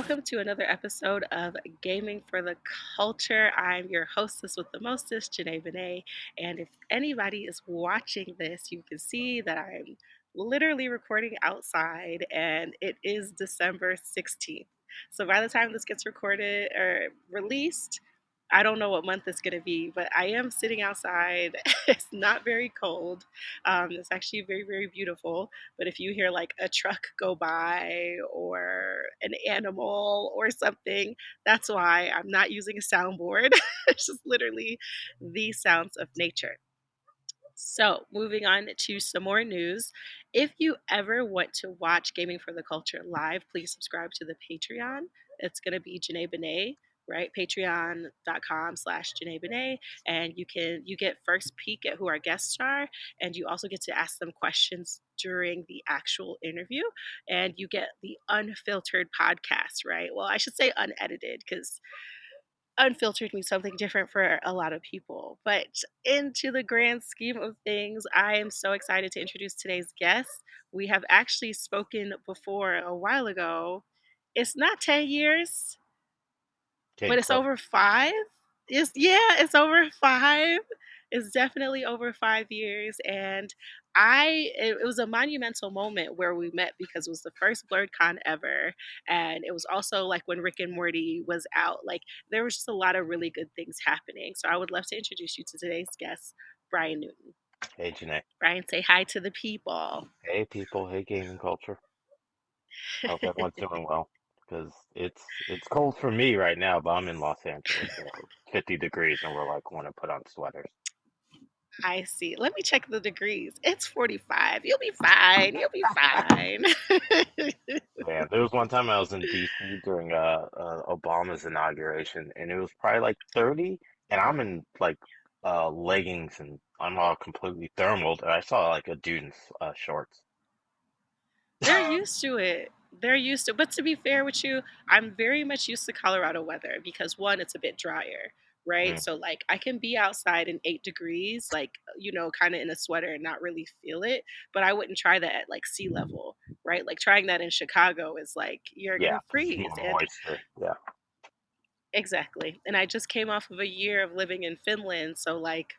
welcome to another episode of Gaming for the Culture. I'm your hostess with the mostest, Junae Benne. And if anybody is watching this, you can see that I'm literally recording outside and it is December 16th. So by the time this gets recorded or released, I don't know what month it's going to be, but I am sitting outside. It's not very cold. It's actually very, very beautiful. But if you hear like a truck go by or an animal or something, that's why I'm not using a soundboard. It's just literally the sounds of nature. So, moving on to some more news. If you ever want to watch Gaming for the Culture live, please subscribe to the Patreon. It's going to be Junae Benet, right? Patreon.com/slash Junae Benet. And you get first peek at who our guests are. And you also get to ask them questions during the actual interview. And you get the unfiltered podcast, right? Well, I should say unedited because unfiltered means something different for a lot of people. But into the grand scheme of things, I am so excited to introduce today's guest. We have actually spoken before a while ago. It's not 10 years, Getting but it's close. over five. It's over five. It's definitely over 5 years. And it was a monumental moment where we met because it was the first BlurredCon ever. And it was also like when Rick and Morty was out. Like there was just a lot of really good things happening. So I would love to introduce you to today's guest, Bryan Newton. Hey, Junae. Bryan, say hi to the people. Hey, people. Hey, gaming culture. Hope everyone's doing well. Because it's cold for me right now, but I'm in Los Angeles, so 50 degrees, and we're like, want to put on sweaters. I see. Let me check the degrees. It's 45. You'll be fine. You'll be fine. Man, there was one time I was in DC during Obama's inauguration, and it was probably like 30, and I'm in like leggings, and I'm all completely thermal. And I saw like a dude in shorts. They're used to it. They're used to it. But to be fair with you, I'm very much used to Colorado weather because one, it's a bit drier, right? Mm, So like I can be outside in 8 degrees, like, kind of in a sweater and not really feel it. But I wouldn't try that at like sea level, right? Like trying that in Chicago is like you're yeah, gonna because it's freeze. more And moisture. Yeah. exactly. And I just came off of a year of living in Finland. So like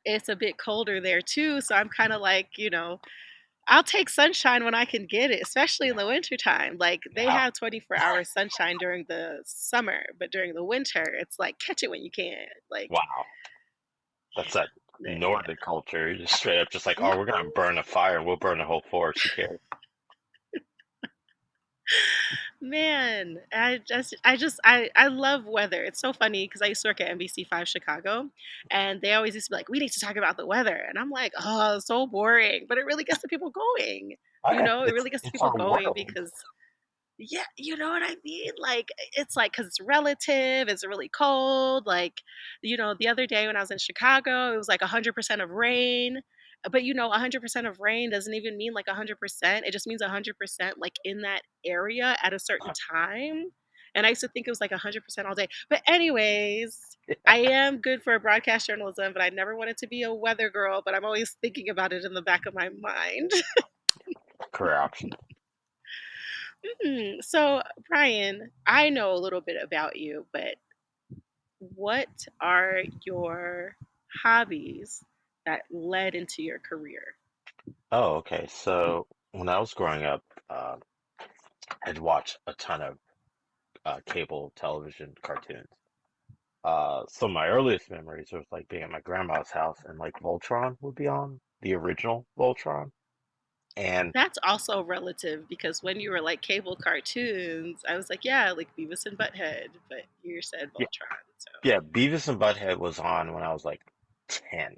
it's a bit colder there too. So I'm kind of like, I'll take sunshine when I can get it, especially in Yeah. the wintertime. Like they Yeah. have 24-hour sunshine during the summer, but during the winter, it's like catch it when you can. Like, Wow. That's that yeah. Nordic culture. You're just straight up just like, oh, we're Mhm. gonna burn a fire. We'll burn the whole forest. Who cares? Man, I love weather. It's so funny because I used to work at NBC 5 Chicago, and they always used to be like, "We need to talk about the weather," and I'm like, "Oh, so boring," but it really gets the people going. It It's really gets the it's people our going world. because yeah, you know what I mean? Like, it's like, because it's relative, it's really cold. Like, the other day when I was in Chicago, it was like 100% of rain. But 100% of rain doesn't even mean like 100%. It just means 100% like in that area at a certain time. And I used to think it was like 100% all day. But, anyways, I am good for broadcast journalism, but I never wanted to be a weather girl. But I'm always thinking about it in the back of my mind. Career option. So, Brian, I know a little bit about you, but what are your hobbies that led into your career? Oh, okay. So when I was growing up, I'd watch a ton of cable television cartoons. Some of my earliest memories was like being at my grandma's house and like Voltron would be on, the original Voltron. And That's also relative because when you were like cable cartoons, I was like, yeah, like Beavis and Butthead, but you said yeah, Voltron. So, yeah, Beavis and Butthead was on when I was like 10,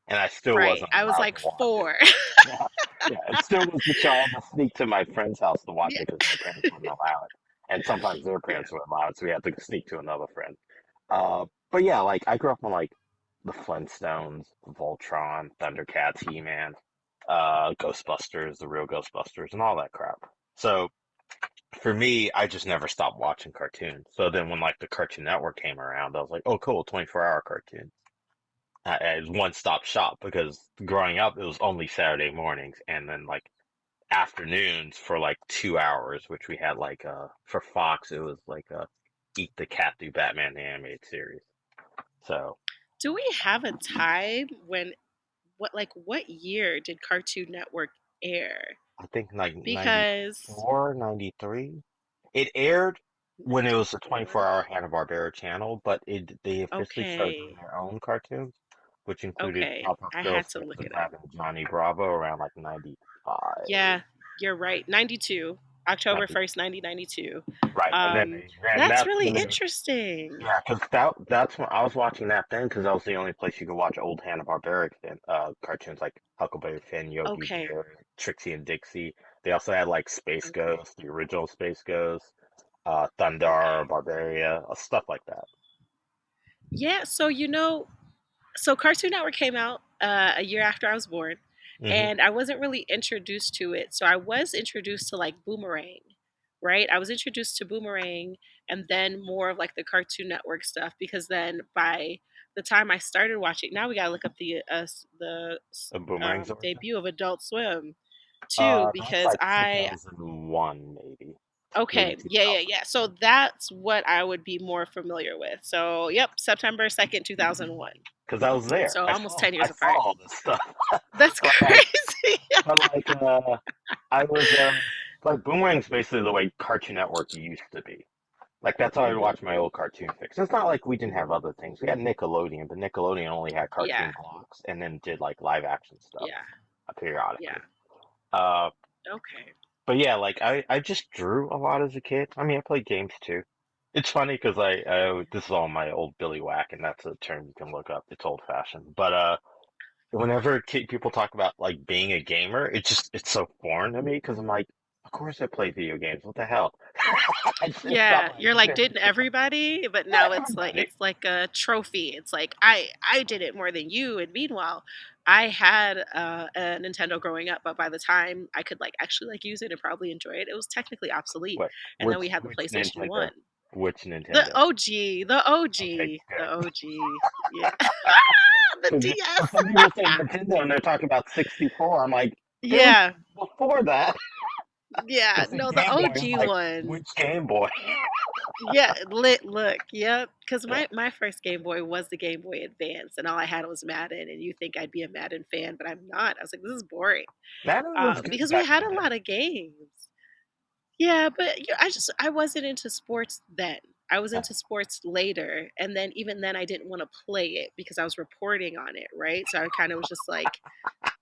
and I still right. wasn't I was allowed like to watch it. 4. Yeah, yeah, it still was the show. I had to sneak to my friend's house to watch Yeah. it because my parents wouldn't allow it, and sometimes their Yeah. parents wouldn't allow it, so we had to sneak to another friend. But yeah, like I grew up on like the Flintstones, Voltron, Thundercats, He-Man, Ghostbusters, the real Ghostbusters, and all that crap. So for me, I just never stopped watching cartoons. So then when like the Cartoon Network came around, I was like, oh cool, 24-hour cartoons. As one-stop shop because growing up it was only Saturday mornings, and then like afternoons for like 2 hours, which we had like for Fox it was like Eat the Cat Do Batman the Animated Series. So Do we have a time when what year did Cartoon Network air? I think like Because 94, 93. It aired when it was a 94. 24-hour Hanna-Barbera channel, but they officially started doing Okay. their own cartoons, which included Okay. Powerpuff I had Girls, to look Spencer it Pratt, up. and Johnny Bravo around like 95, Yeah, you're right. 92. October 90. 1st, 1992. Right, and then That's that's really when they interesting. yeah, because that's when I was watching that then, because that was the only place you could watch old Hanna-Barbera cartoons like Huckleberry Finn, Yogi Okay. Bear, Trixie and Dixie. They also had like Space Okay. Ghost, the original Space Ghost, Thundar, Okay. Barbaria, stuff like that. Yeah, so Cartoon Network came out a year after I was born, Hmm. and I wasn't really introduced to it. So I was introduced to like Boomerang, right? I was introduced to Boomerang and then more of like the Cartoon Network stuff because then by the time I started watching, now we gotta look up the Boomerang's origin. debut of Adult Swim too That's because like I 2001, maybe okay, yeah, yeah, 2000. yeah. So that's what I would be more familiar with. So yep, September 2nd, 2001. Because I was there. So I almost saw 10 I years saw apart. all this stuff. That's But like crazy. but like I was like Boomerang's basically the way Cartoon Network used to be. Like that's how I Hmm. watch my old cartoon fix. It's not like we didn't have other things. We had Nickelodeon, but Nickelodeon only had Yeah, cartoon blocks and then did like live action stuff yeah, yeah. periodically. Uh, Okay. but yeah, like I just drew a lot as a kid. I mean, I played games too. It's funny because I this is all my old Billy Whack, and that's a term you can look up. It's old fashioned, but whenever people talk about like being a gamer, it's so foreign to me because I'm like, of course I play video games. What the hell? It's not Yeah, like I you're like, didn't. didn't everybody? But Yeah, now everybody. it's like a trophy. It's like I did it more than you. And meanwhile, I had a Nintendo growing up, but by the time I could like actually like use it and probably enjoy it, it was technically obsolete. What? And then we had the Which PlayStation Nintendo? One, Which the Nintendo? OG, the Okay, OG, the good. OG. Yeah, the Because DS. some people say Nintendo and they're talking about 64. I'm like, it was Yeah, before that. yeah. They say No, the Game Boy. I'm OG like, one. which Game Boy? Yeah, lit look, yep. Because Yeah, my first Game Boy was the Game Boy Advance, and all I had was Madden. And you think I'd be a Madden fan, but I'm not. I was like, this is boring. Madden was good Because we back in had the a day. lot of games. Yeah, but I wasn't into sports then. I was Yeah, into sports later, and then even then I didn't want to play it because I was reporting on it, right? So I kind of was just like,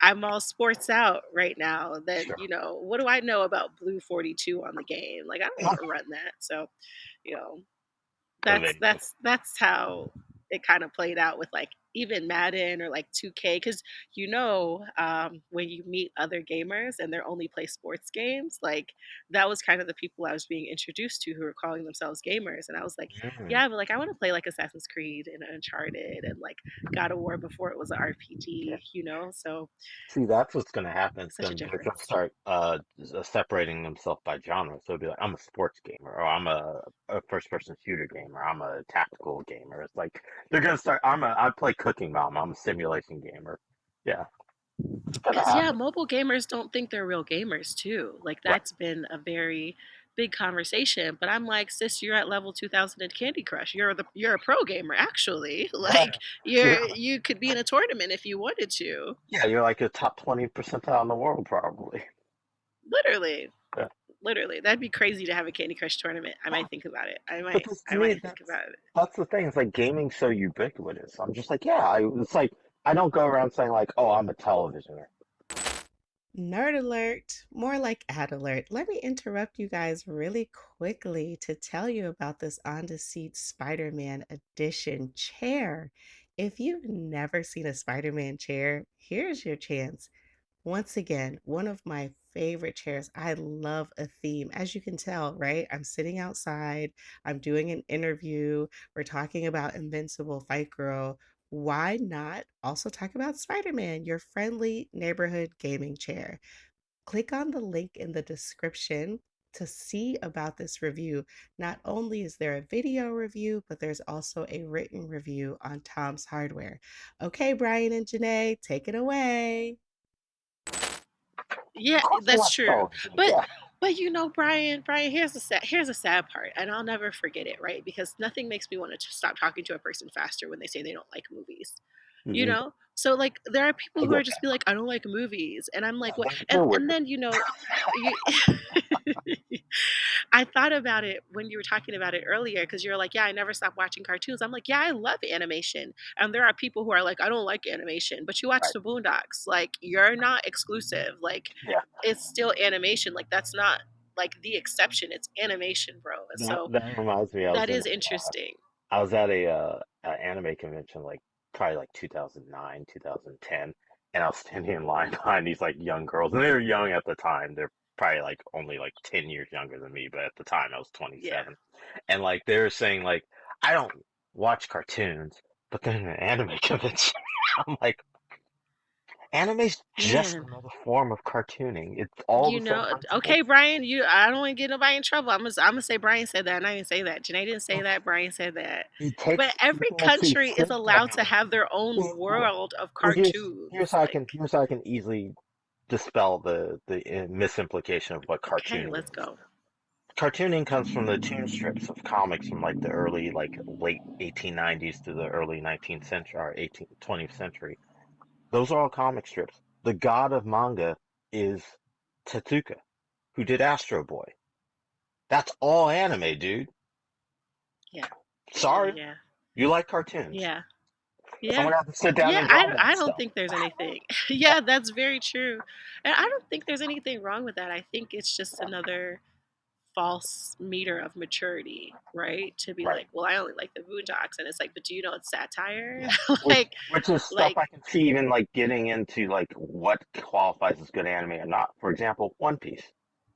I'm all sports out right now. Then sure. what do I know about Blue 42 on the game? Like I don't want to run that. So you know, The that's video. that's how it kind of played out with like even Madden or like 2K because when you meet other gamers and they're only play sports games, like that was kind of the people I was being introduced to who were calling themselves gamers, and I was like, Mm. yeah, but like I want to play like Assassin's Creed and Uncharted and like God of War before it was an Yeah. RPG. So See, that's what's going to happen. such a They're going to difference. start separating themselves by genre. So it'll be like, I'm a sports gamer, or I'm a first-person shooter gamer, I'm a tactical gamer. It's like they're going to start. I play Cooking Mama. I'm a simulation gamer. Yeah, it's gonna Because, yeah, happen. mobile gamers don't think they're real gamers, too. Like, Right. that's been a very big conversation. But I'm like, sis, you're at level 2000 in Candy Crush. You're a pro gamer, actually. Like, You're you could be in a tournament if you wanted to. yeah, you're like a top 20 percentile in the world probably. Literally, Yeah. literally. That'd be crazy to have a Candy Crush tournament. I Yeah. might think about it. Because to I me, might think about it. that's the thing. It's like gaming's so ubiquitous. I'm just like, yeah. It's like I don't go around saying like, oh, I'm a televisioner. Nerd alert, more like ad alert. Let me interrupt you guys really quickly to tell you about this on the seat Spider Man edition chair. If you've never seen a Spider Man chair, here's your chance. Once again, one of my favorite chairs. I love a theme. As you can tell, right? I'm sitting outside, I'm doing an interview, we're talking about Invincible Fight Girl. Why not also talk about Spider Man, your friendly neighborhood gaming chair? Click on the link in the description to see about this review. Not only is there a video review, but there's also a written review on Tom's Hardware. Okay, Bryan and Junae, take it away. Yeah, Of course I that's watched true. all of them. But Yeah. Brian, here's the sad part, and I'll never forget it, right? Because nothing makes me want to stop talking to a person faster when they say they don't like movies. You Hmm. know? So like there are people I who are get just that. be like, I don't like movies. And I'm Yeah, like, what? they're And weird. then, you I thought about it when you were talking about it earlier because you're like, yeah, I never stopped watching cartoons. I'm like, yeah, I love animation. And there are people who are like, I don't like animation, but you watch Right. the Boondocks. Like, you're not exclusive. Like, Yeah. it's still animation. Like, that's not like the exception. It's animation, bro. And so That reminds me. that is interesting. I was at a anime convention like probably like 2009, 2010, and I was standing in line behind these like young girls, and they were young at the time. They're probably like only like 10 years younger than me, but at the time I was Yeah. 27. And like they were saying like I don't watch cartoons, but then an anime convention. I'm like, anime's just Man. another form of cartooning. It's all the same Okay, principles. Brian, I don't want to get nobody in trouble. I'm gonna say Brian said that, and I didn't say that. Janae didn't say that. Brian said that. It But takes every people to country is think allowed to about. have their own Well, world of well, here's cartoons. how I Like, can easily dispel the misimplication of what okay, cartooning let's is. go. Cartooning comes from the toon strips of comics from like the early like late 1890s to the early 19th century or 20th century. Those are all comic strips. The god of manga is Tezuka, who did Astro Boy. That's all anime, dude. Yeah, Sorry, yeah, you like cartoons. yeah, yeah, Someone has to sit down yeah. and draw I that don't stuff. think there's anything. Yeah, that's very true, and I don't think there's anything wrong with that. I think it's just another false meter of maturity, right? To be Right. like, well, I only like the Boondocks, and it's like, but do you know it's satire? Yeah. Which is stuff Like, I can see even like getting into like what qualifies as good anime or not. For example, One Piece.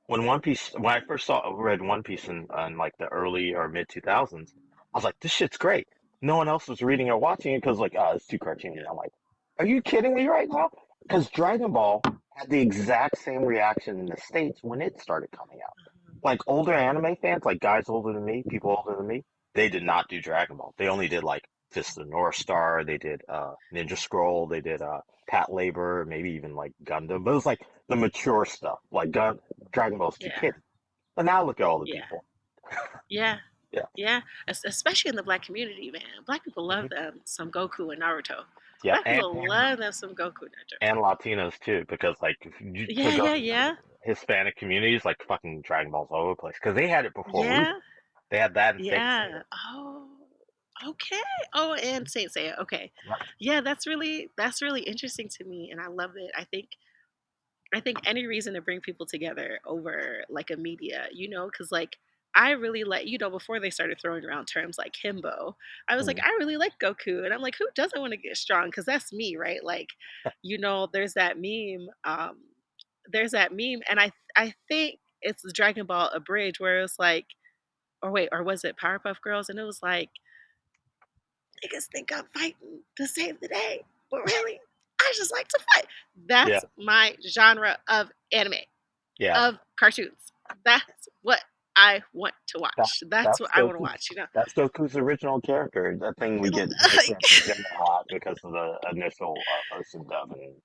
When I first read One Piece in like the early or mid 2000s, I was like, this shit's great. No one else was reading or watching it because like, oh, it's too cartoony. yeah, I'm like, are you kidding me right now? Because Dragon Ball had the exact same reaction in the States when it started coming out. Like older anime fans, like guys older than me, people older than me, they did not do Dragon Ball. They only did like Fist of the North Star, they did Ninja Scroll, they did Pat Labor, maybe even like Gundam. But it was like the mature stuff. Like Dragon Ball's too yeah, kiddie. But now look at all the yeah, people. yeah, Yeah. yeah. Especially in the black community, man. Black people Hmm. love them some Goku and Naruto. Yeah, Black people love them some Goku and Naruto. and Latinos too, because like if you Yeah, to go yeah, to yeah, Hispanic communities, like fucking Dragon Ball's all over the place because they had it before we did. yeah, They had that in Saint yeah. Seiya. Oh, okay. Oh, and Saint Seiya. Okay, Yep. yeah. That's really interesting to me, and I love it. I think any reason to bring people together over like a media, because like I really like, before they started throwing around terms like himbo, I was like, Mhm. I really like Goku. And I'm like, who doesn't want to get strong? Because that's me, right? Like, there's that meme. And I think it's the Dragon Ball A Bridge where it's like, or wait, or was it Powerpuff Girls? And it was like, niggas think I'm fighting to save the day, but really, I just like to fight. Yeah, That's my genre of anime, yeah. of cartoons. That's what I want to That watch. That's that's what I want to watch. Goku's original character. That thing we get misrepresented a lot because of the initial Ocean dub and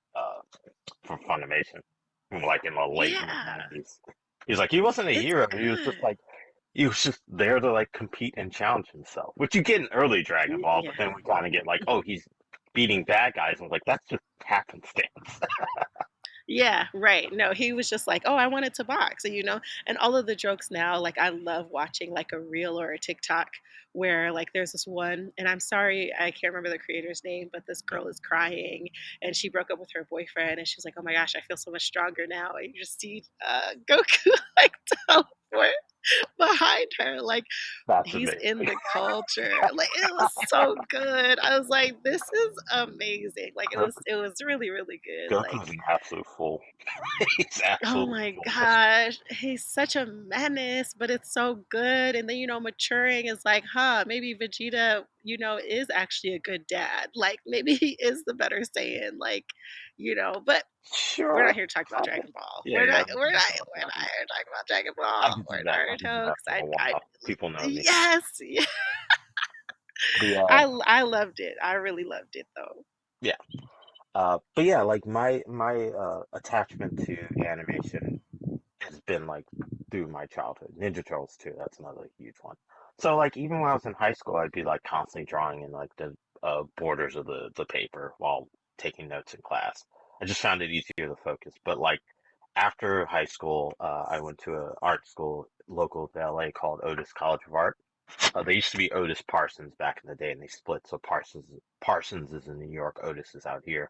from Funimation, from like in the late mid Yeah, '90s. He's like he wasn't a it's hero. good. He was just there to like compete and challenge himself, which you get in early Dragon Ball. Yeah. But then we kind of get like, oh, he's beating bad guys, and like that's just happenstance. Yeah, right. No, he was just like, "Oh, I wanted to box," and all of the jokes now. Like, I love watching like a reel or a TikTok where like there's this one, and I'm sorry, I can't remember the creator's name, but this girl is crying, and she broke up with her boyfriend, and she's like, "Oh my gosh, I feel so much stronger now." And you just see Goku like teleport behind her, like That's he's amazing. in the culture. Like it was so good. I was like, "This is amazing." Like it was really really good. Like, Goku's an absolute fool. He's oh absolutely my foolish. gosh, he's such a menace, but it's so good. And then, maturing is like, huh, maybe Vegeta, is actually a good dad. Like, maybe he is the better Saiyan. Like, but we're not Sure. here to talk about Dragon Ball. Yeah, We're yeah. not, We we're can not, talk we're not Dragon Ball. here to talk about Dragon I Ball could do or that. I could do Naruto. that Cause for a while. People know me. yes, yeah, The I loved it. I really loved it though. Yeah. But yeah, like my attachment to animation has been like through my childhood. Ninja Turtles too, that's another huge one. So like even when I was in high school, I'd be like constantly drawing in like the borders of the paper while taking notes in class. I just found it easier to focus. But like after high school, I went to a art school local to LA called Otis College of Art. They used to be Otis Parsons back in the day, and they split. So Parsons is in New York, Otis is out here.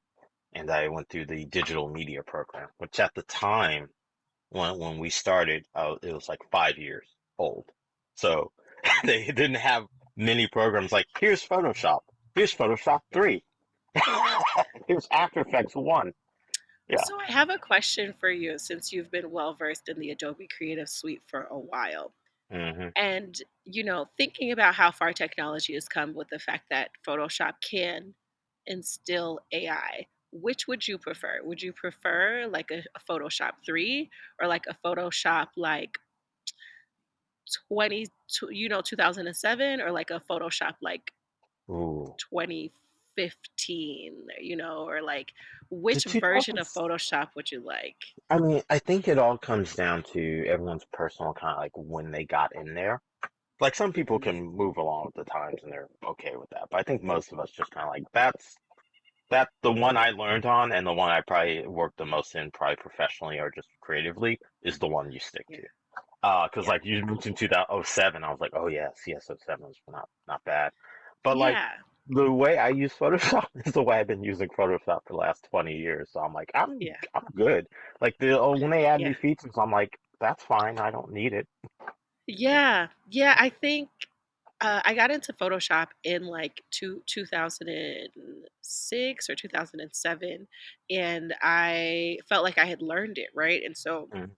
And I went through the digital media program, which at the time when we started, it was like 5 years old. So they didn't have many programs like here's Photoshop 3, here's After Effects 1. Yeah. So I have a question for you since you've been well versed in the Adobe Creative Suite for a while. Hmm. And, thinking about how far technology has come with the fact that Photoshop can instill AI, which would you prefer? Would you prefer like a Photoshop 3 or like a Photoshop like 20, 2007 or like a Photoshop like Ooh. 2015, or like The which version of 2000s, Photoshop would you like? I mean, I think it all comes down to everyone's personal kind of like when they got in there. Like some people Mhm. can move along with the times and they're okay with that. But I think most of us just kind of like that the one I learned on and the one I probably worked the most in, probably professionally or just creatively, is the one you stick Yeah. to. Because Yeah. like you mentioned 2007, I was like, oh yeah, CS07 was not bad. But like Yeah. the way I use Photoshop is the way I've been using Photoshop for the last 20 years. So I'm like, Yeah. I'm good. Like when they add Yeah. new features, I'm like, that's fine. I don't need it. Yeah. Yeah. I think I got into Photoshop in like 2006 or 2007, and I felt like I had learned it, right? And so Mm,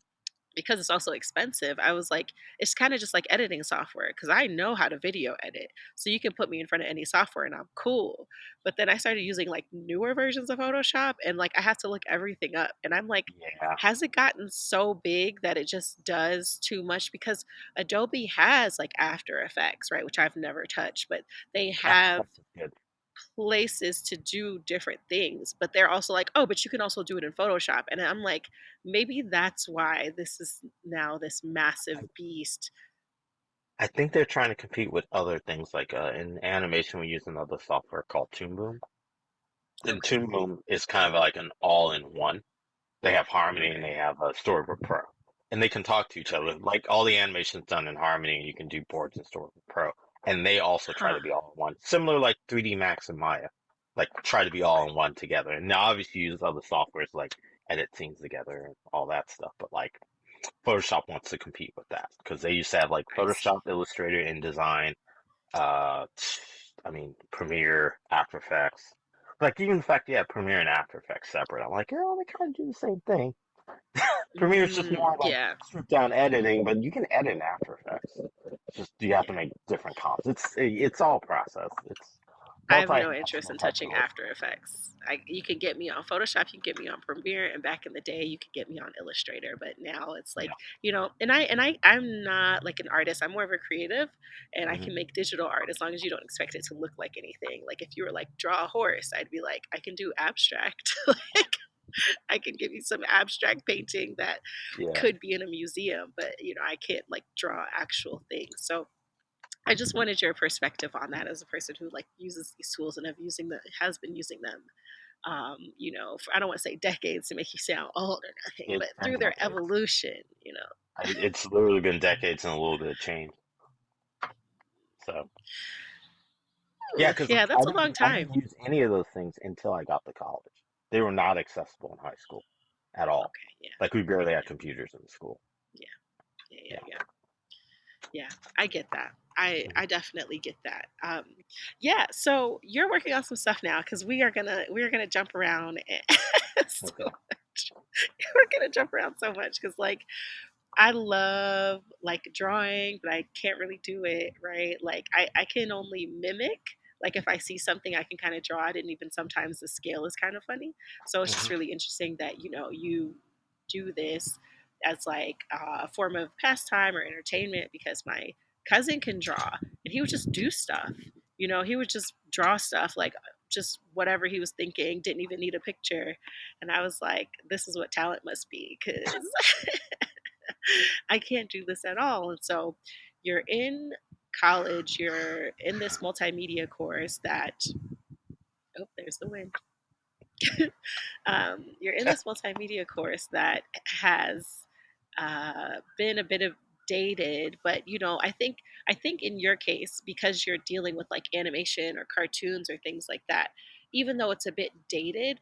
because it's also expensive, I was like, it's kind of just like editing software because I know how to video edit. So you can put me in front of any software and I'm cool. But then I started using like newer versions of Photoshop and like I have to look everything up. And I'm like, yeah, has it gotten so big that it just does too much? Because Adobe has like After Effects, right? Which I've never touched, but they After have Effects is good. places to do different things, but they're also like, "Oh, but you can also do it in Photoshop." And I'm like, maybe that's why this is now this massive I, beast. I think they're trying to compete with other things like in animation we use another software called Toon Boom. And Okay. Toon Boom is kind of like an all-in-one. They have Harmony and Okay. they have Storyboard Pro, and they can talk to each other. Okay. Like all the animation's done in Harmony, and you can do boards in Storyboard Pro, and they also try Huh. to be all in one, similar like 3D Max and Maya, like try to be all Okay. in one together. And now obviously you use other softwares like edit scenes together and all that stuff, but like Photoshop wants to compete with that because they used to have like I see. Photoshop, Illustrator, InDesign, uh, I mean, Premiere, After Effects. Like even the fact, yeah, Premiere and After Effects separate. I'm like, oh, they kind of do the same thing. Premiere is just more like Yeah. stripped down editing, but you can edit in After Effects. It's just you have to Yeah. make different comps. It's all process. It's I have no interest multifaceted in type touching tool. After Effects. You can get me on Photoshop, you can get me on Premiere, and back in the day, you could get me on Illustrator. But now it's like, Yeah. I'm not like an artist. I'm more of a creative, and I Hmm. can make digital art as long as you don't expect it to look like anything. Like if you were like draw a horse, I'd be like, I can do abstract. Like I can give you some abstract painting that Yeah. could be in a museum, but I can't like draw actual things. So I just wanted your perspective on that as a person who like uses these tools and has been using them. For, I don't want to say decades to make you sound old or nothing, but It's been through their decades. evolution. It's literally been decades and a little bit of change. So yeah, Ooh, because yeah, like that's a long I time. didn't use any of those things until I got to college. They were not accessible in high school at all. Okay, yeah, Like we barely had yeah, computers in the school. yeah, yeah, yeah, Yeah. yeah. Yeah, I get that. I Mhm. I definitely get that. Yeah. So you're working on some stuff now because we're gonna jump around so Okay. much. We're gonna jump around so much because like I love like drawing, but I can't really do it, right? Like I can only mimic. Like if I see something I can kind of draw it and even sometimes the scale is kind of funny. So it's just Hmm. really interesting that, you do this as like a form of pastime or entertainment because my cousin can draw and he would just do stuff. He would just draw stuff like just whatever he was thinking, didn't even need a picture. And I was like, this is what talent must be, because I can't do this at all. And so you're in college, you're in this multimedia course that, oh, there's the wind. You're in this multimedia course that has been a bit of dated, but I think in your case, because you're dealing with like animation or cartoons or things like that, even though it's a bit dated,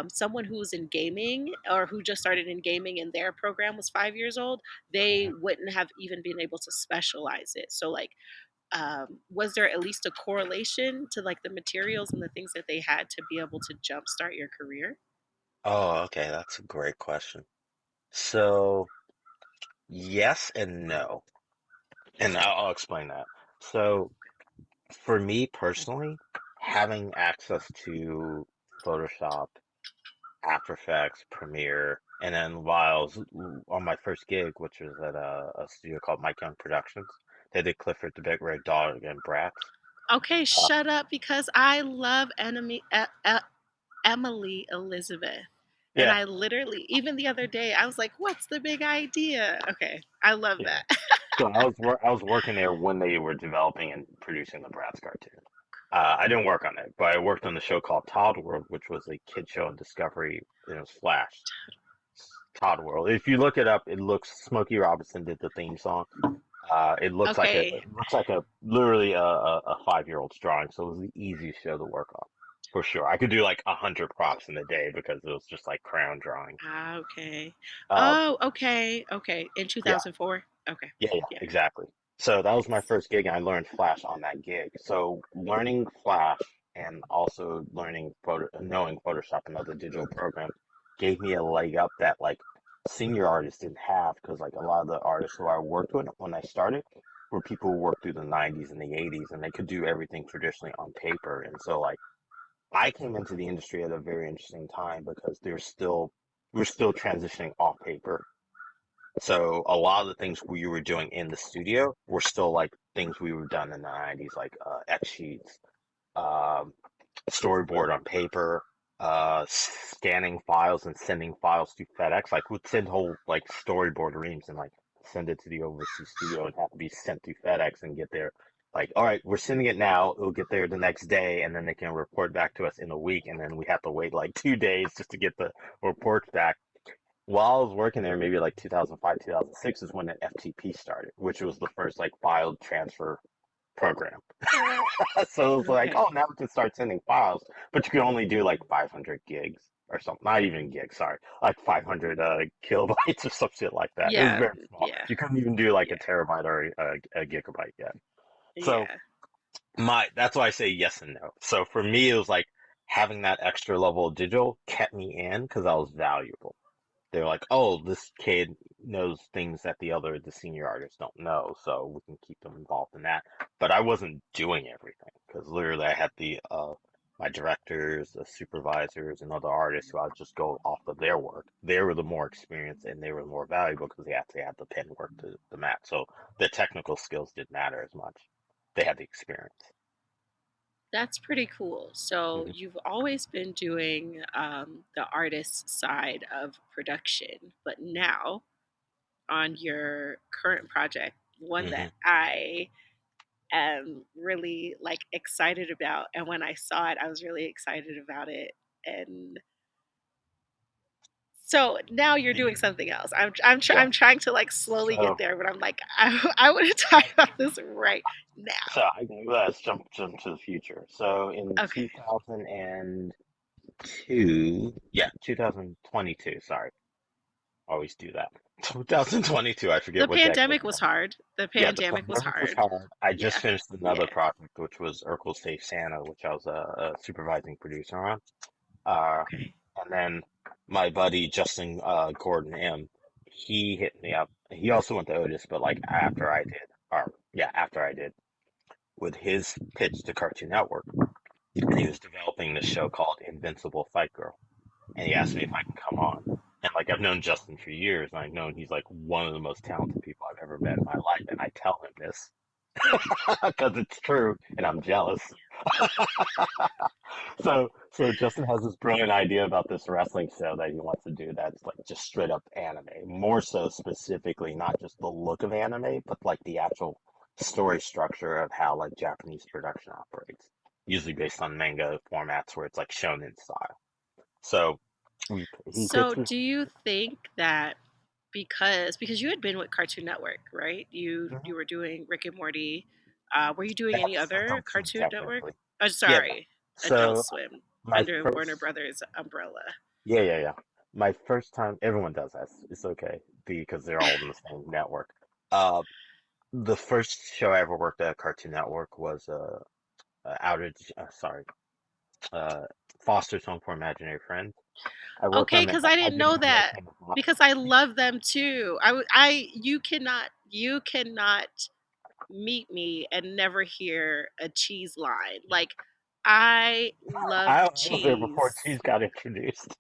someone who's in gaming or who just started in gaming and their program was 5 years old, they Mhm. wouldn't have even been able to specialize it. So like, was there at least a correlation to like the materials and the things that they had to be able to jumpstart your career? Oh, okay, that's a great question. So, yes and no. And I'll explain that. So, for me personally, having access to Photoshop, After Effects, Premiere, and then while I was on my first gig, which was at a studio called Mike Young Productions, they did Clifford the Big Red Dog and Bratz. Okay, Uh, shut up because I love Emily Elizabeth. And yeah, I literally, even the other day, I was like, what's the big idea? Okay, I love yeah. that. So I was working there when they were developing and producing the Bratz cartoon. I didn't work on it, but I worked on the show called Todd World, which was a kid show on Discovery. And it was Flash. Todd World. If you look it up, it looks Smokey Robinson did the theme song. Okay, It looks like a literally a 5-year-old's drawing, so it was the easiest show to work on for sure. I could do like 100 props in a day because it was just like crayon drawings. okay. Uh, Oh, okay, okay. In yeah, 2004? Okay, yeah, yeah. exactly. So that was my Nice. first gig, and I learned Flash on that gig. So learning Flash and also knowing Photoshop and other digital programs gave me a leg up that like senior artists didn't have because like a lot of the artists who I worked with when I started were people who worked through the 90s and the 80s, and they could do everything traditionally on paper. And so like I came into the industry at a very interesting time because we're still transitioning off paper, so a lot of the things we were doing in the studio were still like things we were done in the 90s, like X sheets, um, storyboard on paper, scanning files and sending files to FedEx. Like we'd send whole like storyboard reams and like send it to the overseas studio and have to be sent to FedEx and get there. Like, all right, we're sending it now. It'll get there the next day, and then they can report back to us in a week, and then we have to wait like 2 days just to get the reports back. While I was working there, maybe like 2005, 2006 is when the FTP started, which was the first like file transfer program. So it was like, Okay. oh, now we can start sending files, but you can only do like 500 gigs or something. Not even gigs, sorry, like 500 kilobytes or some shit like that. It was Yeah, very small. yeah, You couldn't even do like a yeah, terabyte or a gigabyte yet. So yeah. that's why I say yes and no. So for me, it was like having that extra level of digital kept me in because I was valuable. They're like, oh, this kid knows things that the senior artists don't know, so we can keep them involved in that. But I wasn't doing everything because literally I had my directors, the supervisors, and other artists who I would just go off of their work. They were the more experienced and they were more valuable because they actually had the pen work to the mat. So the technical skills didn't matter as much. They had the experience. That's pretty cool. So Hmm. you've always been doing the artist side of production, but now on your current project, one that Hmm. I am really like excited about, and when I saw it, I was really excited about it. And so now you're doing something else. Yeah. I'm trying to like slowly get So there, but I'm like I want to talk about this right So now. I let's jump to the future. So in Okay. 2002, yeah, 2022. Sorry, always do that. 2022. I The forget what decade. pandemic was hard. The Yeah, the pandemic was pandemic was hard. hard. I just Yeah. finished another Yeah. project, which was Urkel Safe Santa, which I was a supervising producer on. Uh, Okay. and then my buddy Justin Gordon M, he hit me up. He also went to Otis, but like after I did, or yeah, after I did, with his pitch to Cartoon Network, and he was developing this show called Invincible Fight Girl, and he asked me if I can come on. And like I've known Justin for years, and I've known he's like one of the most talented people I've ever met in my life, and I tell him this because it's true, and I'm jealous. So Justin has this brilliant idea about this wrestling show that he wants to do that's like just straight up anime. More so specifically, not just the look of anime, but like the actual story structure of how like Japanese production operates. Usually based on manga formats where it's like shonen style. So we he So, pitched me. do you think that because you had been with Cartoon Network, right? You Mhm. were doing Rick and Morty. Were you doing any That's other Adult Swim Cartoon Network? technically. Oh, Yeah. sorry, Adult So Swim my under Warner first Brothers umbrella. yeah. My first time, everyone does that. It's okay because they're all in the same network. Uh, the first show I ever worked at Cartoon Network was Outage. Sorry, uh, Foster's Home for Imaginary Friends. I worked Okay, on that. because I I didn't did know that. animation as well. Because I love them too. You cannot meet me and never hear a cheese line. Like, I love I was there before cheese. cheese got introduced.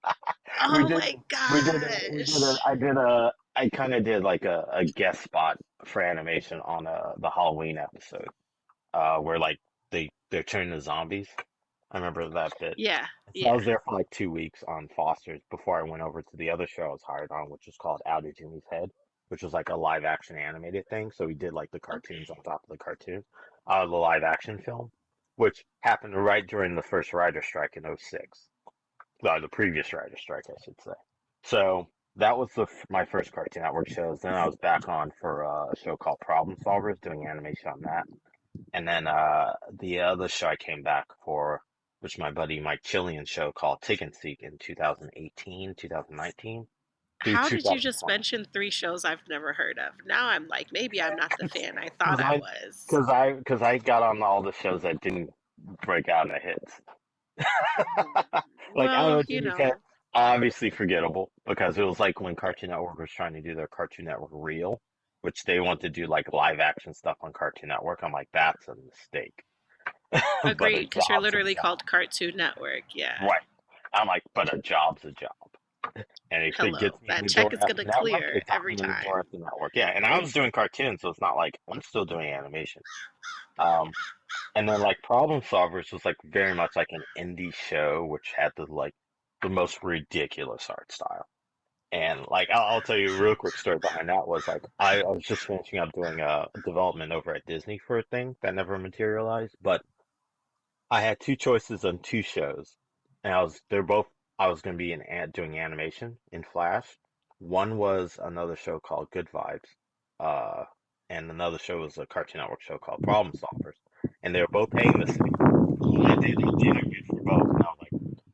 We Oh did, my we did gosh. I kind of did like a guest spot for animation on the Halloween episode. Where like they're turned to zombies. I remember that bit. Yeah, So I yeah. was there for like 2 weeks on Foster's before I went over to the other show I was hired on, which was called Out of Jimmy's Head, which was like a live action animated thing. So we did like the cartoons Okay. on top of the cartoon, the live action film, which happened right during the first writer strike in '06. The previous writer strike, I should say. So that was my first Cartoon Network shows. Then I was back on for a show called Problem Solvers, doing animation on that. And then the other show I came back for, which my buddy Mike Chillian show called Tick and Seek in 2018, 2019 through How did you just 2020. mention three shows I've never heard of? Now I'm like, maybe I'm not the fan I thought Because I I, was. because I got on all the shows that didn't break out into hits. Like I don't Well, know, Jimmy's Head, obviously forgettable because it was like when Cartoon Network was trying to do their Cartoon Network Reel, which they want to do like live action stuff on Cartoon Network. I'm like, that's a mistake, but a agreed, because you're job's a literally called job. Cartoon Network. Yeah. Right. I'm like, but a job's a job. And if it Hello. gets me in That the check door is at the gonna network, clear it got every me in the door time. at the network. Yeah, and I was doing cartoons, so it's not like I'm still doing animation. Um, and then like Problem Solvers was like very much like an indie show, which had the most ridiculous art style. And like I'll tell you a real quick story behind that was like I was just finishing up doing a development over at Disney for a thing that never materialized, but I had two choices on two shows, and I was going to be doing animation in Flash. One was another show called Good Vibes, uh, and another show was a Cartoon Network show called Problem Solvers, and they were both paying the same. So when I interviewed for both, and I was like,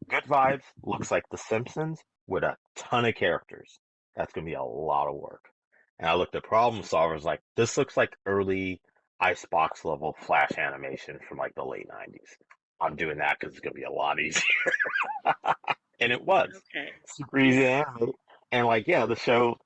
Good Vibes looks like The Simpsons with a ton of characters. That's going to be a lot of work. And I looked at Problem Solvers like this looks like early Icebox level Flash animation from like the late '90s. I'm doing that because it's gonna be a lot easier. And it was Okay. super easy to animate. And like, yeah, the show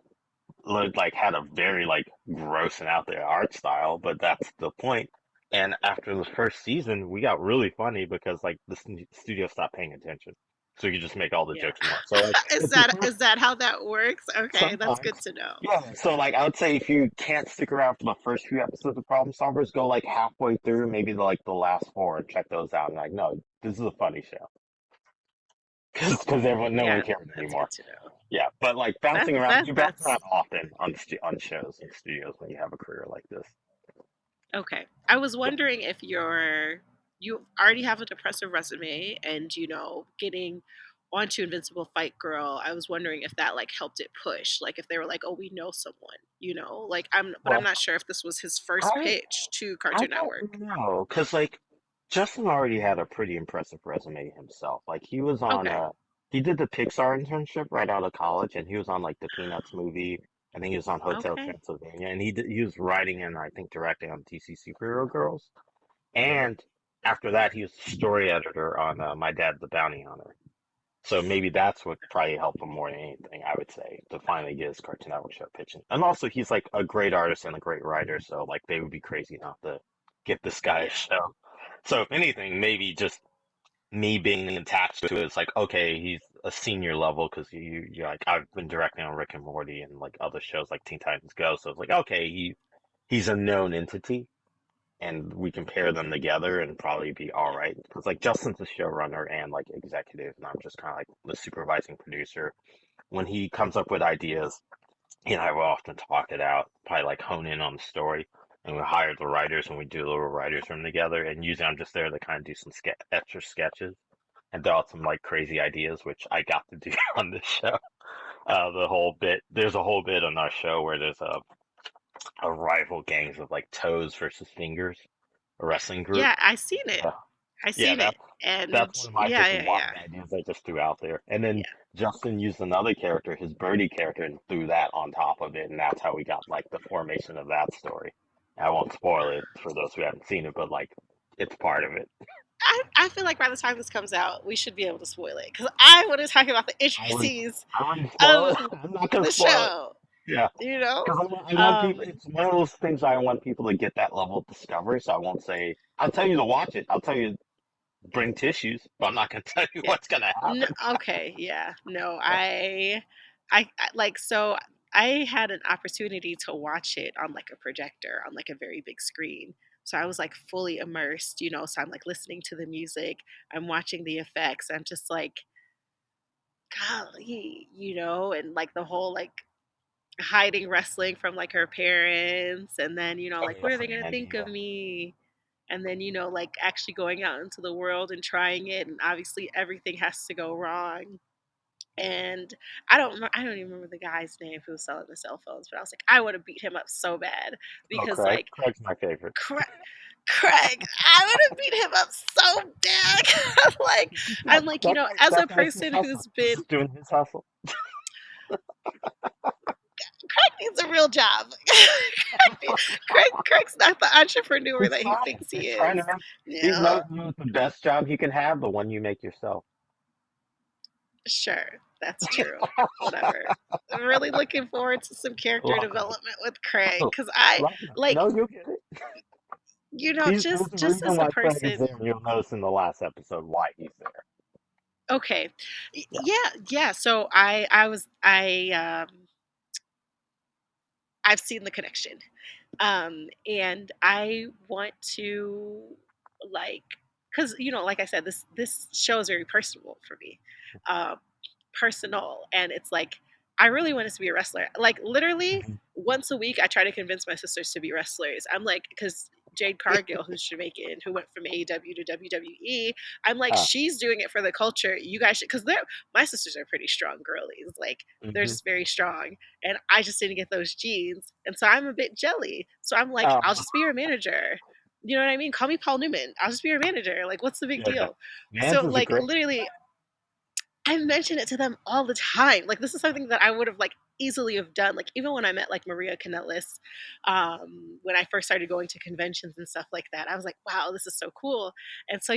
like had a very like gross and out there art style, but that's the point. And after the first season, we got really funny because like the studio stopped paying attention, so you could just make all the Yeah. jokes more. So like, is it's the that first is that how that works? Okay, that's sometimes. good to know. Yeah, so like I would say if you can't stick around for the first few episodes of Problem Solvers, go like halfway through, maybe the last four, and check those out. And like, no, this is a funny show because everyone, no one Yeah, cares that's anymore. good to know. Yeah, but like That bouncing around, that you bounce that's around often on shows and studios when you have a career like this. okay. I was Yeah. wondering if you already have a depressive resume and getting onto Invincible Fight Girl. I was wondering if that like helped it push. Like if they were like, "Oh, we know someone," Like I'm Well, not sure if this was his first I pitch to I Cartoon Network. don't know, because like Justin already had a pretty impressive resume himself. Like Okay. he did the Pixar internship right out of college, and he was on like the Peanuts movie. I think he was on Hotel Okay. Transylvania, and he was writing and I think directing on DC Superhero Girls. And after that, he was the story editor on My Dad the Bounty Hunter. So maybe that's what probably helped him more than anything, I would say, to finally get his Cartoon Network show pitching. And also, he's like a great artist and a great writer, so like they would be crazy not to get this guy a Yeah. show. So if anything, maybe just me being attached to it, it's like okay, he's a senior level because you're like I've been directing on Rick and Morty and like other shows like Teen Titans Go, so it's like okay, he's a known entity, and we can pair them together and probably be all Yeah. right. Because like Justin's the showrunner and like executive, and I'm just kind of like the supervising producer. When he comes up with ideas, he and I will often talk it out, probably like hone in on the story. And we hire the writers and we do a little writers room together. And usually I'm just there to kind of do some extra sketches and throw out some like crazy ideas, which I got to do on this show. The whole bit, there's a whole bit on our show where there's a rival gangs of like toes versus fingers, a wrestling group. Yeah, I seen it. Yeah, I yeah, seen it. that's And one of my yeah, just yeah, yeah. wild ideas I just threw out there. And then Yeah. Justin used another character, his birdie character, and threw that on top of it, and that's how we got like the formation of that story. I won't spoil it for those who haven't seen it, but like it's part of it. I feel like by the time this comes out, we should be able to spoil it because I want to talk about the I would intricacies I wouldn't spoil of it. I'm not gonna the spoil it. show. Yeah. You know, Because I want people, um, it's one of those things I want people to get that level of discovery, so I won't say, I'll tell you to watch it. I'll tell you bring tissues, but I'm not going to tell you yeah. what's going to No, happen. okay, yeah. No, Yeah. like so I had an opportunity to watch it on like a projector on like a very big screen. So I was like fully immersed, so I'm like listening to the music, I'm watching the effects. I'm just like, golly, and like the whole like hiding wrestling from like her parents, and then Oh, like yeah, what are they from going to Andy, think yeah. of me, and then like actually going out into the world and trying it, and obviously everything has to go wrong. And I don't even remember the guy's name who was selling the cell phones, but I was like, I want to beat him up so bad Oh, because Craig. like Craig's my favorite. Cra- Craig, I want to beat him up so bad. Like I'm like, as a That guy's just person hustling. who's He's been just doing his hustle. Craig needs a real job. Craig's not the entrepreneur He's that he trying. thinks he He's is. trying to make, You he know? knows the best job you can have, the one you make yourself. Sure, that's true. Whatever. I'm really looking forward to some character Love Craig. development with Craig because I Love him. like, No, you'll get it. There's a just reason as a why Craig is there, person. and you'll notice in the last episode why he's there. Okay, Yeah. yeah, yeah. So I've seen the connection. And I want to like, because like I said, this show is very personal for me, um, personal, and it's like I really wanted to be a wrestler. Like literally Mhm. once a week, I try to convince my sisters to be wrestlers. I'm like, because Jade Cargill, who's Jamaican, who went from AEW to WWE, I'm like, Ah. she's doing it for the culture. You guys should, because they're my sisters are pretty strong girlies. Like they're Hmm. just very strong, and I just didn't get those genes, and so I'm a bit jelly. So I'm like, I'll Oh, just be your manager. You know what I mean? Call me Paul Newman. I'll just be your manager. Like, what's the big yeah, yeah. deal? Nance So, is a like, great. literally, I mention it to them all the time. Like this is something that I would have like easily have done. Like even when I met like Maria Kanellis, when I first started going to conventions and stuff like that, I was like, wow, this is so cool. And so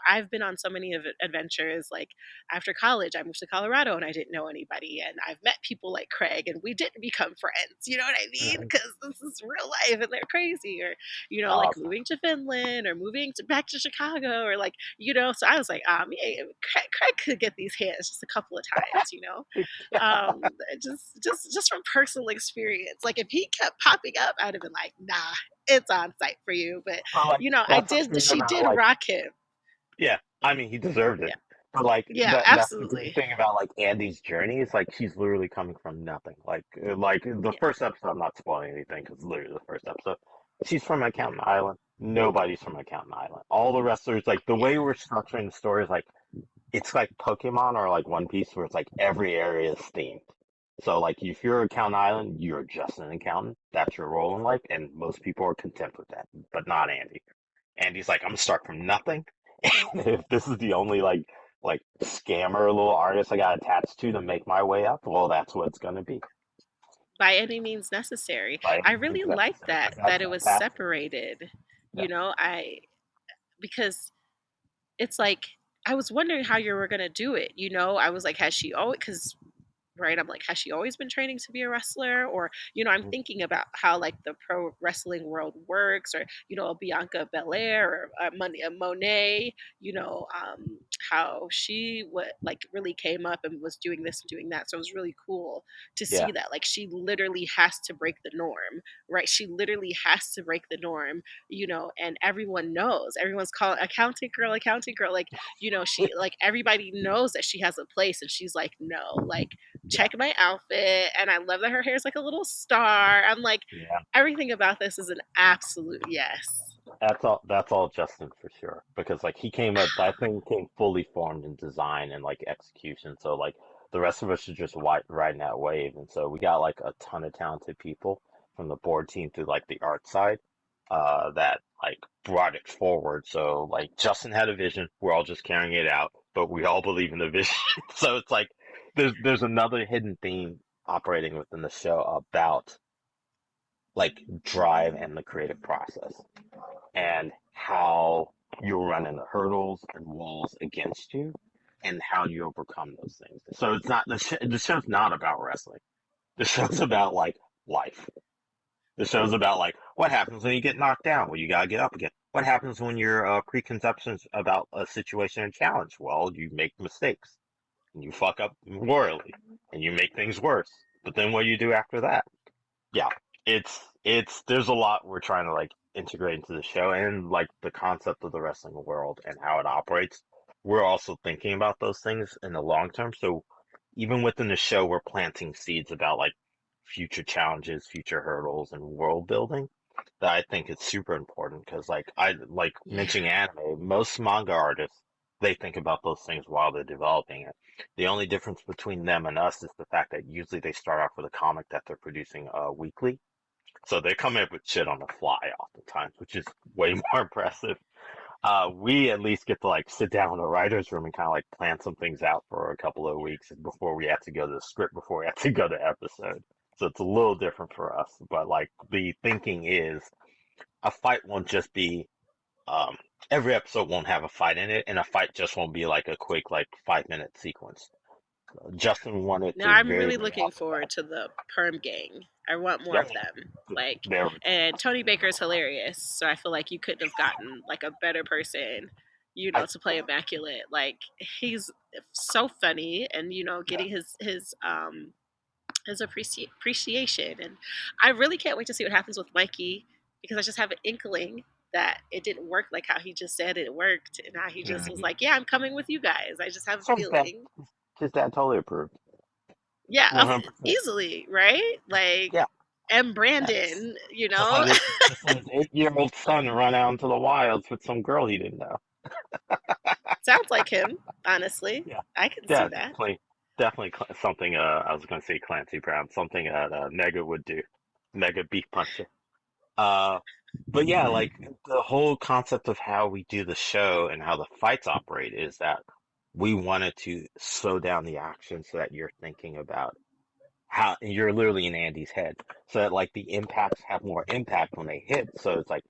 I've been on so many of adventures. Like after college, I moved to Colorado and I didn't know anybody, and I've met people like Craig, and we didn't become friends. You know what I mean? Mhm. Because this is real life, and they're crazy. Or like Awesome. moving to Finland or moving back to Chicago, or like so I was like, me, Craig could get these hands just a couple of times, just from personal experience. Like if he kept popping up, I'd have been like, nah, it's on site for you. But But like I that's the did. thing She about did like rock him. yeah, I mean he deserved it. Yeah, But like yeah, that's the great absolutely. thing about like Andy's journey is like she's literally coming from nothing. Like the Yeah, first episode, I'm not spoiling anything because literally the first episode, she's from Accountant Island. Nobody's from Accountant Island. All the wrestlers like the yeah. way we're structuring the story is like it's like Pokemon or like One Piece where it's like every area is themed. So like if you're Accountant Island, you're just an accountant. That's your role in life, and most people are content with that, but not Andy. Andy's like, I'm gonna start from nothing. And if this is the only like scammer little artist I got attached to make my way up, well, that's what it's gonna be By any means necessary. by I any means really liked necessary. that But that's it was fantastic. separated. Yeah. I because it's like I was wondering how you were gonna do it. I was like, has she always? Because right? I'm like, has she always been training to be a wrestler? Or, I'm Mhm. thinking about how like the pro wrestling world works, or, a Bianca Belair or a Monet, how she what like really came up and was doing this and doing that. So it was really cool to Yeah. see that. Like she literally has to break the norm, right? She literally has to break the norm, and everyone knows. Everyone's calling accounting girl. Like, she like everybody knows that she has a place and she's like, no, like Yeah. check my outfit. And I love that her hair is like a little star. I'm like, Yeah. everything about this is an absolute yes. That's all Justin for sure. Because like he came up, that thing came fully formed in design and like execution. So like the rest of us are just riding that wave. And so we got like a ton of talented people from the board team to like the art side, that like brought it forward. So like Justin had a vision, we're all just carrying it out, but we all believe in the vision. So it's like there's another hidden theme operating within the show about like drive and the creative process and how you're running the hurdles and walls against you and how you overcome those things. So it's not the show's not about wrestling. The show's about like life. The show's about like what happens when you get knocked down. Well, you gotta get up again. What happens when your preconceptions about a situation and challenge? Well, you make mistakes and you fuck up royally and you make things worse. But then what do you do after that? Yeah, it's there's a lot we're trying to like integrate into the show and like the concept of the wrestling world and how it operates. We're also thinking about those things in the long term. So even within the show, we're planting seeds about like future challenges, future hurdles, and world building that I think is super important because like I like Yeah. mentioning anime, most manga artists they think about those things while they're developing it. The only difference between them and us is the fact that usually they start off with a comic that they're producing weekly. So they come up with shit on the fly oftentimes, which is way more impressive. We at least get to like sit down in a writer's room and kind of like plan some things out for a couple of weeks before we have to go to the script, before we have to go to episode. So it's a little different for us. But like the thinking is a fight won't just be um, every episode won't have a fight in it, and a fight just won't be like a quick like 5 minute sequence. Justin wanted Now to I'm very really very looking off the forward bat. to the perm gang. I want more Yep, of them. Like, there. and Tony Baker's hilarious. So I feel like you couldn't have gotten like a better person, I to play Immaculate. Like he's so funny, and yeah. getting his appreciation. And I really can't wait to see what happens with Mikey, because I just have an inkling that it didn't work like how he just said it worked, and how he just was Mhm. like, "Yeah, I'm coming with you guys." I just have a So feeling. his dad totally approved. Yeah, 100%. easily, right? Like, Yeah. and That's Brandon, just let his 8-year-old son run out into the wilds with some girl he didn't know. sounds like him. Honestly, Yeah. I can see Yeah, that. definitely something I was gonna say Clancy Brown, something that Mega would do. Mega beef puncher. Uh but yeah, like the whole concept of how we do the show and how the fights operate is that we wanted to slow down the action so that you're thinking about how you're literally in Andy's head, so that like the impacts have more impact when they hit. So it's like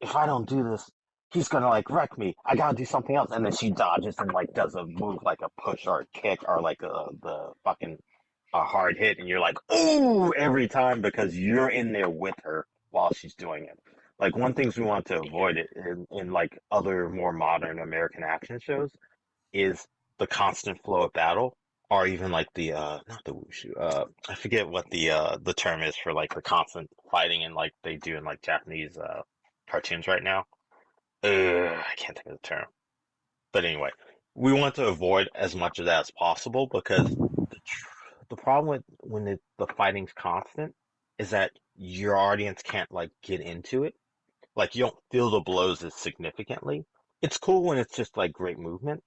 if I don't do this, he's gonna like wreck me. I gotta do something else, and then she dodges and like does a move like a push or a kick or like the fucking a hard hit, and you're like ooh every time because you're in there with her while she's doing it. Like one things we want to Yeah. avoid it in like other more modern American action shows is the constant flow of battle, or even like the not the wushu. I forget what the term is for like the constant fighting and like they do in like Japanese cartoons right now. I can't think of the term. But anyway, we want to avoid as much of that as possible because the problem with when the fighting's constant is that your audience can't like get into it. Like you don't feel the blows as significantly. It's cool when it's just like great movement,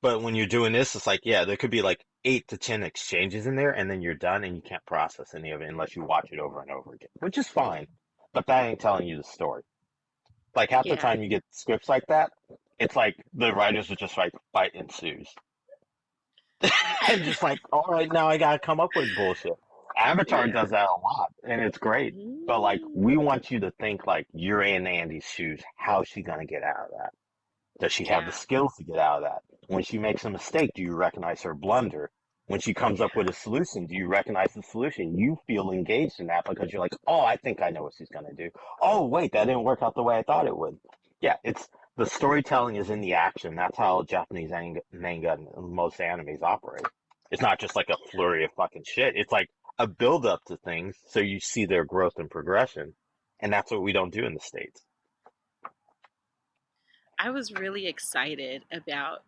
but when you're doing this, it's like, yeah, there could be like 8 to 10 exchanges in there, and then you're done, and you can't process any of it unless you watch it over and over again, which is fine. But that ain't telling you the story. Like half the Yeah. time you get scripts like that, it's like the writers are just like fight ensues, and just like, all right, now I gotta come up with bullshit. Avatar Yeah. does that a lot, and it's great. But like, Mm, we want you to think like you're in Andy's shoes. How's she gonna get out of that? Does she have the yeah. skills to get out of that? When she makes a mistake, do you recognize her blunder? When she comes up with Yeah. a solution, do you recognize the solution? You feel engaged in that because you're like, oh, I think I know what she's gonna do. Oh, wait, that didn't work out the way I thought it would. Yeah, it's the storytelling is in the action. That's how Japanese manga and most animes operate. It's not just like a flurry of fucking shit. It's like a build up to things so you see their growth and progression. And that's what we don't do in the States. I was really excited about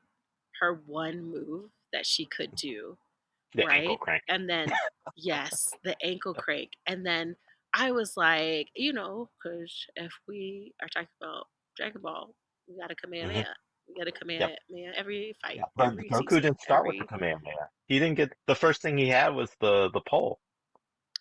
her one move that she could do, The ankle right? crank. And then, yes, the ankle crank. And then I was like, because if we are talking about Dragon Ball, we got a Hmm. Kamehameha. We got a Yep. Kamehameha every Yeah. fight, But every Goku season, didn't start with the every. Kamehameha. He didn't get the first thing he had was the pole.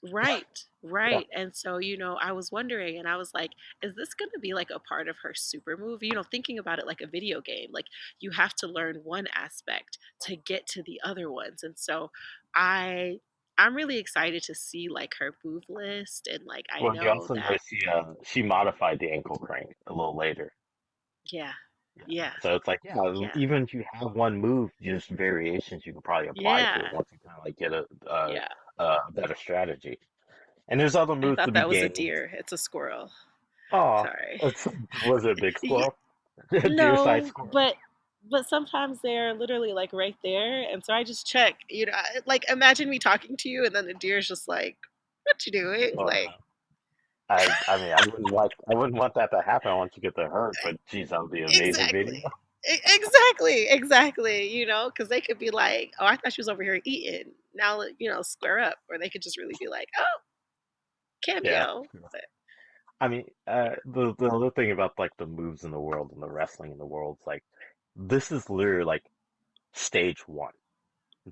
Yeah. Right, right. And so, I was wondering and I was like, is this going to be like a part of her super move? Thinking about it like a video game, like you have to learn one aspect to get to the other ones. And so I I'm really excited to see like her move list and like I Well, you know also that notice she modified the ankle crank a little later. yeah. Yeah. Yeah. So it's like, yeah, Yeah. even if you have one move, just variations you can probably apply to Yeah. it once you kind of like get Yeah. a better strategy. And there's other I moves to thought be that was a gained. deer. It's a squirrel. Oh, Sorry. it's was it a big squirrel? Deer-sized No, squirrel. but sometimes they're literally like right there, and so I just check. Like imagine me talking to you, and then the deer's just like, "What you doing?" Oh Like no. I mean I wouldn't want that to happen. I want you to get hurt, but geez, that would be an amazing video. exactly, exactly, exactly. Because they could be like, "Oh, I thought she was over here eating." Now square up, or they could just really be like, "Oh, Yeah. cameo." But I mean, yeah, the other thing about like the moves in the world and the wrestling in the world is like this is literally like stage one.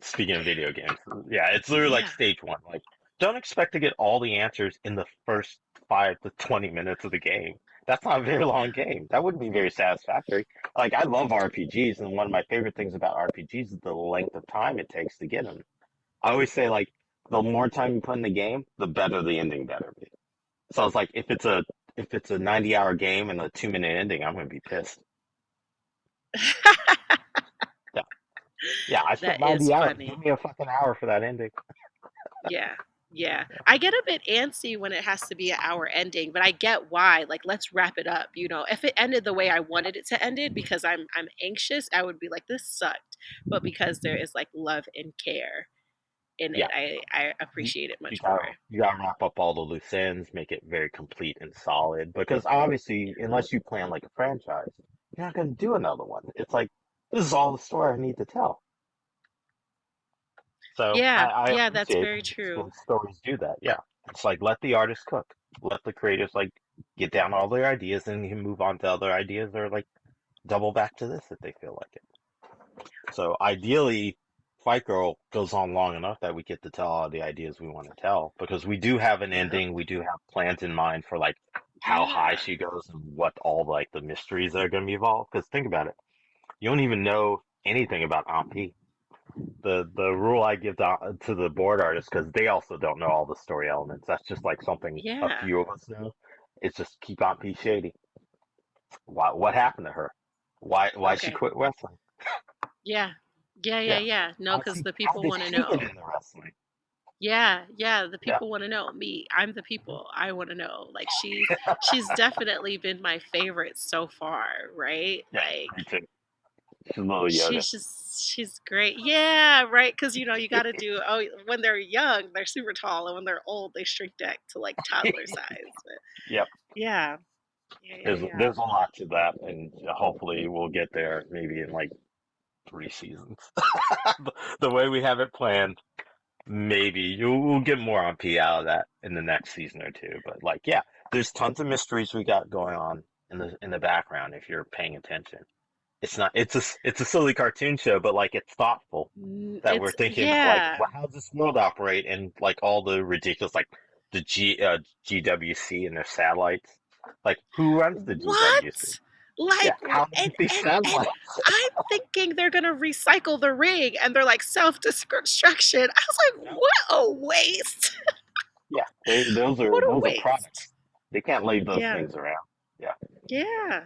Speaking of video games, yeah, it's literally like yeah, stage one. Like, don't expect to get all the answers in the first 5 to 20 minutes of the game. That's not a very long yeah, game. That wouldn't be very satisfactory. Like, I love RPGs, and one of my favorite things about RPGs is the length of time it takes to get them. I always say, like, the more time you put in the game, the better the ending better be. So it's like if it's a 90-hour game and a 2-minute ending, I'm gonna be pissed. Yeah, yeah, I spent that is 90 hours. Give funny. me a fucking hour for that ending. Yeah. Yeah. I get a bit antsy when it has to be an hour ending, but I get why. Like, let's wrap it up. If it ended the way I Yeah. wanted it to end it because I'm anxious, I would be like, this sucked. But because there is like love and care in Yeah. it, I you, appreciate it you much gotta more. you gotta wrap up all the loose ends, make it very complete and solid. Because obviously, unless you plan like a franchise, you're not gonna do another one. It's like this is all the story I need to tell. So I, Yeah. I Yeah, that's appreciate very when true. stories do that. Yeah, it's like let the artist cook, let the creators like get down all their ideas, and you can move on to other ideas, or like double back to this if they feel like it. So ideally, Fight Girl goes on long enough that we get to tell all the ideas we want to tell because we do have an Yep. ending. We do have plans in mind for like how high Yeah. she goes and what all like the mysteries that are going to be involved. Because think about it, you don't even know anything about Amp. The rule I give to the board artists because they also don't know all the story elements. That's just like something a Yeah. few of us know. It's just keep Amp shady. What happened to her? Why she Okay. quit wrestling? Yeah. Yeah, yeah, Yeah. yeah. No, because the How people did want to she get know. into wrestling? Yeah, yeah, the Yeah. people wanna know. Me, I'm the people. I wanna know. Like, she's definitely been my favorite so far, right? Yeah, Like, me too. She's a little Yoda. she's great. Yeah, right. Because you gotta do when they're young, they're super tall, and when they're old, they shrink back to, like, toddler size, but Yep. yeah. Yeah, yeah, There's yeah. there's a lot to that, and hopefully we'll get there maybe in like 3 seasons. The way we have it planned, maybe we'll get more on P out of that in the next season or two. But like, yeah, there's tons of mysteries we got going on in the background if you're paying attention. It's not it's a silly cartoon show, but like it's thoughtful that we're It's thinking about like, yeah. well, how does this world operate and like all the ridiculous like the GWC and their satellites. Like who runs the GWC? What? Yeah, Like, how do you get these and satellites? I'm thinking they're gonna recycle the ring, and they're like self-destruction. I was like, No. what a waste! Yeah, those are What a those are waste! products. They can't leave those Yeah, things around. Yeah. yeah.